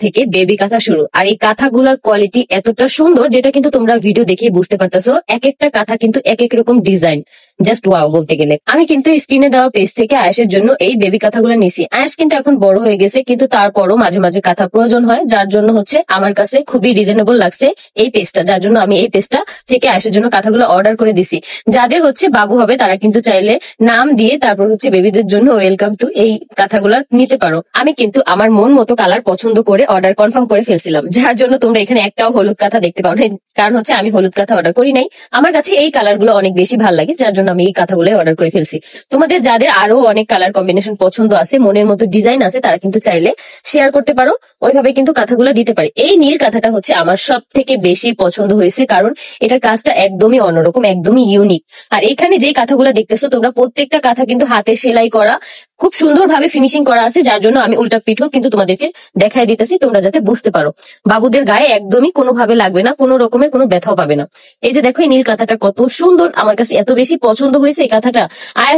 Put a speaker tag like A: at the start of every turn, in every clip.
A: থেকে বেবি কাঁথা শুরু। আর এই কাঁথাগুলোর কোয়ালিটি এতটা সুন্দর যেটা কিন্তু তোমরা ভিডিও দেখে বুঝতে পারতেছো। এক একটা কাঁথা কিন্তু এক এক রকম ডিজাইন, জাস্ট ওয়াও বলতে গেলে। আমি কিন্তু স্ক্রিনে দেওয়া পেজ থেকে আয়েশের জন্য এই বেবি কাঁথাগুলো নিছি। আয়েশ কিন্তু এখন বড় হয়ে গেছে, কিন্তু তারপরও মাঝে মাঝে কাঁথা প্রয়োজন হয়, যার জন্য হচ্ছে আমার কাছে খুবই রিজনেবল লাগছে এই পেজটা, যার জন্য আমি এই পেজটা থেকে আয়েশের জন্য কাঁথাগুলো অর্ডার করে দিছি। যাদের হচ্ছে বাবু হবে তারা কিন্তু চাইলে নাম দিয়ে তারপর হচ্ছে বেবিদের জন্য ওয়েলকাম টু এই কাঁথাগুলো নিতে পারো। আমি কিন্তু আমার মন মতো কালার পছন্দ করে অর্ডার কনফার্ম করে ফেলছিলাম, যার জন্য তোমরা এখানে একটাও হলুদ কাঁথা দেখতে পাও না, কারণ হচ্ছে আমি হলুদ কাঁথা অর্ডার করি নাই। আমার কাছে এই কালার গুলো অনেক বেশি ভালো লাগে, যার জন্য আমি এই কাঁথাগুলো অর্ডার করে ফেলছি। তোমাদের যাদের আরো অনেক কালার কম্বিনেশন পছন্দ আছে, মনের মতো ডিজাইন আছে, তারা কিন্তু চাইলে শেয়ার করতে পারো, ওইভাবে কিন্তু কাঁথাগুলো দিতে পারে। এই নীল কাঁথাটা হচ্ছে আমার সব থেকে বেশি পছন্দ হয়েছে, কারণ এটার কাজটা একদমই অন্যরকম, একদমই ইউনিক। আর এখানে যে কাঁথাগুলো দেখতেছো তোমরা, প্রত্যেকটা কাঁথা কিন্তু হাতে সেলাই করা, খুব সুন্দর ভাবে ফিনিশিং করা আছে, যার জন্য আমি উল্টা পিঠও কিন্তু তোমাদেরকে দেখাই দিতেছি, তোমরা যাতে বুঝতে পারো। বাবুদের গায়ে একদমই কোনোভাবে লাগবে না, কোনো রকমের কোনো ব্যথাও পাবে না। এই যে দেখো এই নীল কাঁথাটা কত সুন্দর, আমার কাছে এত বেশি পছন্দ হয়েছে এই কাঁথাটা। আর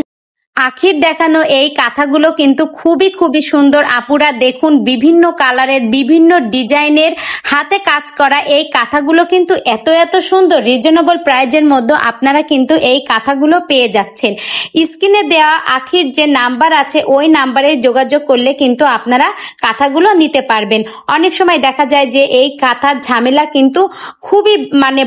B: আখির দেখানো এই কাঁথাগুলো কিন্তু খুবই খুবই সুন্দর। আপুরা দেখুন, বিভিন্ন কালারের বিভিন্ন ডিজাইনের হাতে কাজ করা এই কাঁথাগুলো কিন্তু এত এত সুন্দর। রিজনেবল প্রাইজের মধ্যে আপনারা কিন্তু এই কাঁথাগুলো পেয়ে যাচ্ছেন। স্ক্রিনে দেওয়া আখির যে নাম্বার আছে ওই নাম্বারে যোগাযোগ করলে কিন্তু আপনারা কাঁথাগুলো নিতে পারবেন। অনেক সময় দেখা যায় যে এই কাঁথার ঝামেলা কিন্তু খুবই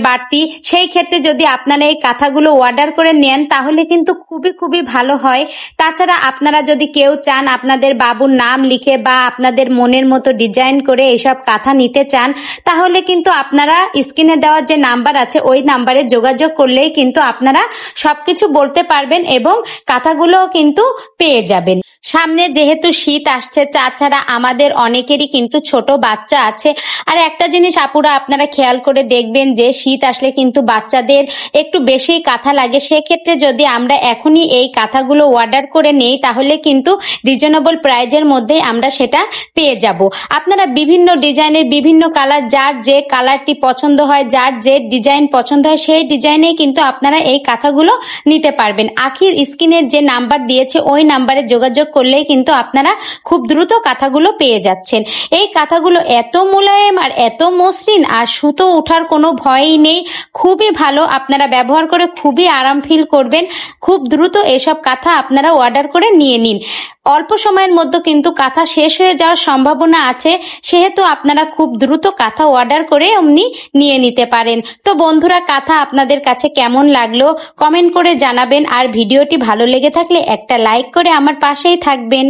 B: বাড়তি, সেই ক্ষেত্রে যদি আপনারা এই কাঁথাগুলো অর্ডার করে নেন তাহলে কিন্তু খুবই খুবই ভালো হয়। তাছাড়া আপনারা যদি কেউ চান আপনাদের বাবুর নাম লিখে বা আপনাদের মনের মতো ডিজাইন করে এইসব কাঁথা নিতে চান, তাহলে কিন্তু আপনারা স্ক্রিনে দেওয়া যে নাম্বার আছে ওই নাম্বারে যোগাযোগ করলেই কিন্তু আপনারা সবকিছু বলতে পারবেন এবং কাঁথাগুলো কিন্তু পেয়ে যাবেন। সামনে যেহেতু শীত আসছে, তাছাড়া আমাদের অনেকেরই কিন্তু ছোট বাচ্চা আছে। আর একটা জিনিস আপুরা আপনারা খেয়াল করে দেখবেন যে শীত আসলে কিন্তু বাচ্চাদের একটু বেশি কাঁথা লাগে। সেক্ষেত্রে যদি আমরা এখনই এই কাঁথাগুলো অর্ডার করে নেই তাহলে কিন্তু রিজনেবল প্রাইজের মধ্যে আমরা সেটা পেয়ে যাব। আপনারা বিভিন্ন ডিজাইনের বিভিন্ন কালার, যার যে কালারটি পছন্দ হয়, যার যে ডিজাইন পছন্দ হয় সেই ডিজাইনেই কিন্তু আপনারা এই কাঁথাগুলো নিতে পারবেন। আখির স্ক্রিনের যে নাম্বার দিয়েছে ওই নাম্বারে যোগাযোগ করলেই কিন্তু আপনারা খুব দ্রুত কাঁথাগুলো পেয়ে যাচ্ছেন। এই কাঁথাগুলো এত মোলায়েম আর এত মসৃণ, আর সুতো ওঠার কোনো ভয়ই নেই। খুবই ভালো, আপনারা ব্যবহার করে খুবই আরাম ফিল করবেন। খুব দ্রুত এসব কাঁথা আপনারা অর্ডার করে নিয়ে নিন। অল্প সময়ের মধ্যে কিন্তু কাঁথা শেষ হয়ে যাওয়ার সম্ভাবনা আছে, সেহেতু আপনারা খুব দ্রুত কাঁথা অর্ডার করে অমনি নিয়ে নিতে পারেন। তো বন্ধুরা, কাঁথা আপনাদের কাছে কেমন লাগলো কমেন্ট করে জানাবেন, আর ভিডিওটি ভালো লেগে থাকলে একটা লাইক করে আমার পাশেই থাকবেন।